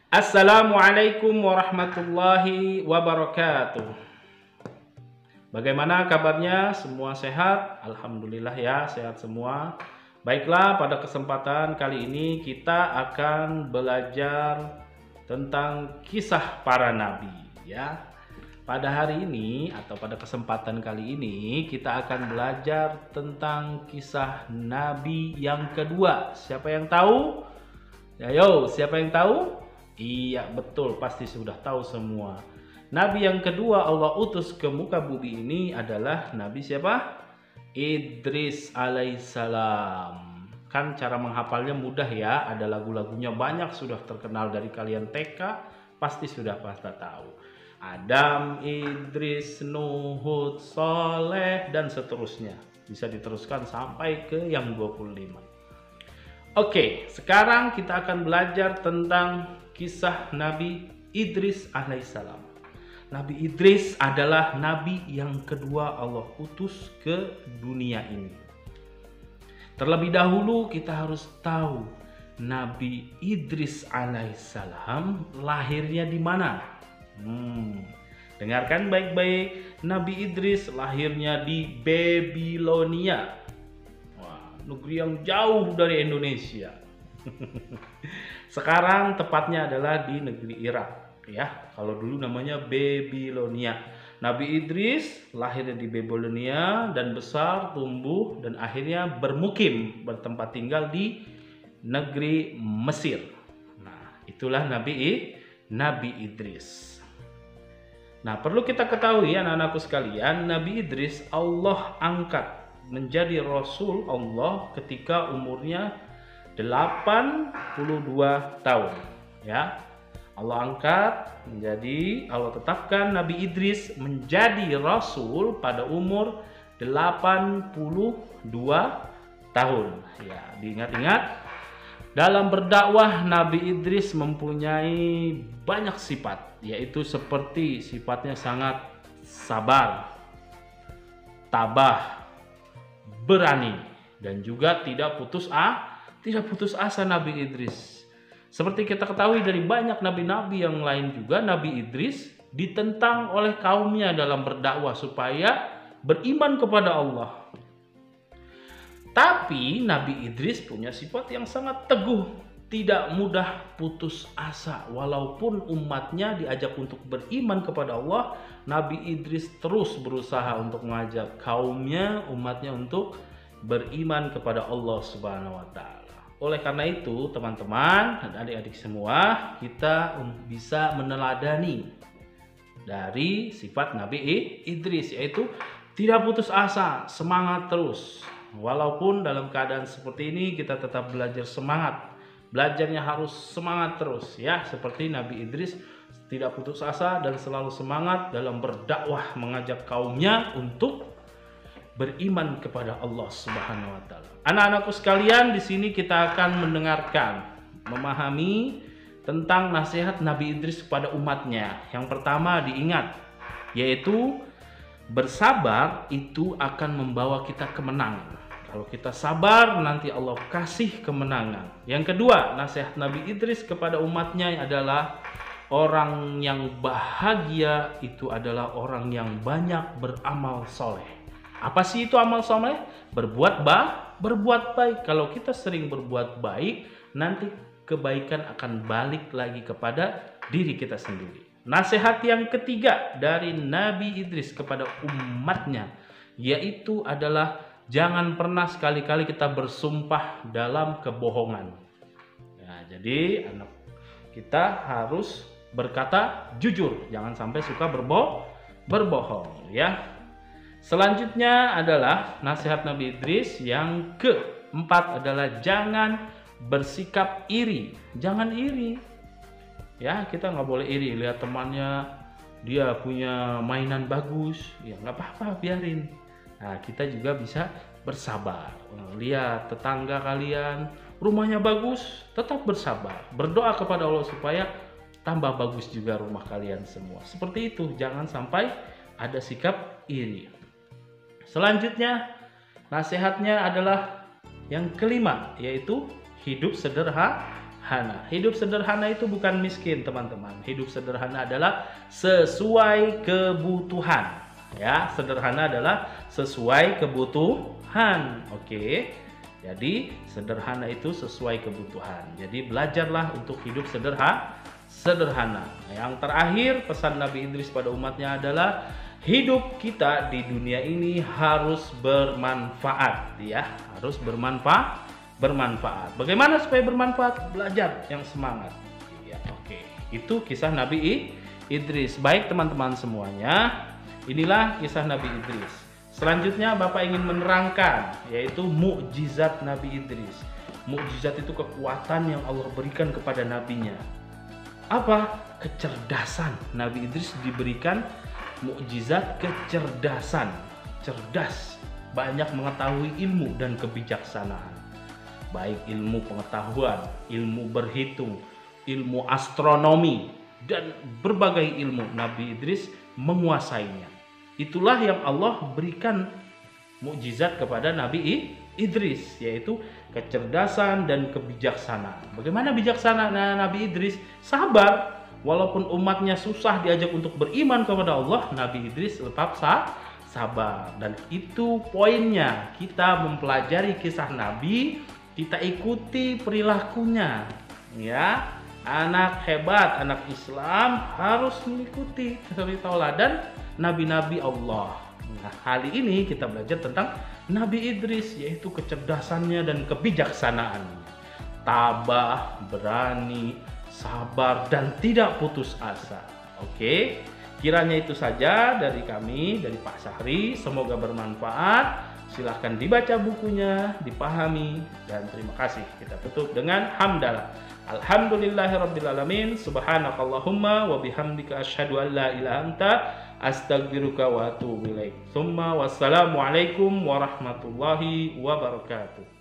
Assalamualaikum warahmatullahi wabarakatuh. Bagaimana kabarnya? Semua sehat? Alhamdulillah ya, sehat semua. Baiklah, pada kesempatan kali ini kita akan belajar tentang kisah para nabi ya. Pada hari ini atau pada kesempatan kali ini kita akan belajar tentang kisah nabi yang kedua. Siapa yang tahu? Ayo, siapa yang tahu? Iya, betul, pasti sudah tahu semua. Nabi yang kedua Allah utus ke muka bumi ini adalah Nabi siapa? Idris alaihissalam. Kan cara menghafalnya mudah ya, ada lagu-lagunya banyak, sudah terkenal dari kalian TK, pasti sudah tahu. Adam, Idris, Nuh, Hud, Soleh, dan seterusnya. Bisa diteruskan sampai ke yang 25. Oke, sekarang kita akan belajar tentang kisah Nabi Idris alaihissalam. Nabi Idris adalah nabi yang kedua Allah utus ke dunia ini. Terlebih dahulu kita harus tahu Nabi Idris alaihissalam lahirnya di mana? Dengarkan baik-baik, Nabi Idris lahirnya di Babilonia. Negeri yang jauh dari Indonesia. Sekarang tepatnya adalah di negeri Irak ya. Kalau dulu namanya Babilonia. Nabi Idris lahir di Babilonia dan besar, tumbuh dan akhirnya bermukim, bertempat tinggal di negeri Mesir. Nah, itulah Nabi Idris. Nah, perlu kita ketahui anak-anakku sekalian, Nabi Idris Allah angkat menjadi Rasul Allah ketika umurnya 82 tahun ya. Allah angkat menjadi, Allah tetapkan Nabi Idris menjadi Rasul pada umur 82 tahun ya. Diingat-ingat, dalam berdakwah Nabi Idris mempunyai banyak sifat, yaitu seperti sifatnya sangat sabar, tabah, berani, dan juga tidak putus asa Nabi Idris. Seperti kita ketahui dari banyak nabi-nabi yang lain juga, Nabi Idris ditentang oleh kaumnya dalam berdakwah supaya beriman kepada Allah. Tapi Nabi Idris punya sifat yang sangat teguh, tidak mudah putus asa. Walaupun umatnya diajak untuk beriman kepada Allah, Nabi Idris terus berusaha untuk mengajak kaumnya, umatnya untuk beriman kepada Allah Subhanahu wa Ta'ala. Oleh karena itu, teman-teman dan adik-adik semua, kita bisa meneladani dari sifat Nabi Idris, yaitu tidak putus asa, semangat terus. Walaupun dalam keadaan seperti ini, kita tetap belajar semangat. Belajarnya harus semangat terus ya, seperti Nabi Idris tidak putus asa dan selalu semangat dalam berdakwah, mengajak kaumnya untuk beriman kepada Allah Subhanahu wa Ta'ala. Anak-anakku sekalian, di sini kita akan mendengarkan, memahami tentang nasihat Nabi Idris kepada umatnya. Yang pertama diingat, yaitu bersabar itu akan membawa kita kemenangan. Kalau kita sabar, nanti Allah kasih kemenangan. Yang kedua, nasihat Nabi Idris kepada umatnya adalah orang yang bahagia itu adalah orang yang banyak beramal soleh. Apa sih itu amal soleh? Berbuat baik. Kalau kita sering berbuat baik, nanti kebaikan akan balik lagi kepada diri kita sendiri. Nasihat yang ketiga dari Nabi Idris kepada umatnya, yaitu adalah jangan pernah sekali-kali kita bersumpah dalam kebohongan. Nah, jadi anak kita harus berkata jujur, jangan sampai suka berbohong ya. Selanjutnya adalah nasihat Nabi Idris yang keempat adalah jangan bersikap iri. Jangan iri. Ya, kita nggak boleh iri. Lihat temannya, dia punya mainan bagus, ya nggak apa-apa, biarin. Nah, kita juga bisa bersabar. Lihat tetangga kalian, rumahnya bagus, tetap bersabar. Berdoa kepada Allah supaya tambah bagus juga rumah kalian semua. Seperti itu, jangan sampai ada sikap iri. Selanjutnya, nasihatnya adalah yang kelima, yaitu hidup sederhana. Hidup sederhana itu bukan miskin, teman-teman. Hidup sederhana adalah sesuai kebutuhan. Ya, sederhana adalah sesuai kebutuhan. Oke. Jadi, sederhana itu sesuai kebutuhan. Jadi, belajarlah untuk hidup sederhana. Yang terakhir, pesan Nabi Idris pada umatnya adalah hidup kita di dunia ini harus bermanfaat, ya, harus bermanfaat. Bagaimana supaya bermanfaat? Belajar yang semangat. Ya, oke. Itu kisah Nabi Idris. Baik teman-teman semuanya, inilah kisah Nabi Idris. Selanjutnya Bapak ingin menerangkan, yaitu mukjizat Nabi Idris. Mukjizat itu kekuatan yang Allah berikan kepada nabinya. Apa? Kecerdasan. Nabi Idris diberikan mukjizat kecerdasan. Cerdas, banyak mengetahui ilmu dan kebijaksanaan. Baik ilmu pengetahuan, ilmu berhitung, ilmu astronomi, dan berbagai ilmu Nabi Idris menguasainya. Itulah yang Allah berikan mukjizat kepada Nabi Idris, yaitu kecerdasan dan kebijaksanaan. Bagaimana bijaksana Nabi Idris? Sabar. Walaupun umatnya susah diajak untuk beriman kepada Allah, Nabi Idris tetap sabar. Dan itu poinnya, kita mempelajari kisah Nabi, kita ikuti perilakunya. Ya, anak hebat, anak Islam harus mengikuti tauladan nabi-nabi Allah. Nah, kali ini kita belajar tentang Nabi Idris, yaitu kecerdasannya dan kebijaksanaannya. Tabah, berani, sabar, dan tidak putus asa. Oke, kiranya itu saja dari kami, dari Pak Syahri. Semoga bermanfaat. Silahkan dibaca bukunya, dipahami, dan terima kasih. Kita tutup dengan hamdalah. Alhamdulillahirrabbilalamin. Subhanakallahumma wa bihamdika asyhadu an la ilaha anta astaghfiruka wa atubu ilaik. Wassalamualaikum warahmatullahi wabarakatuh.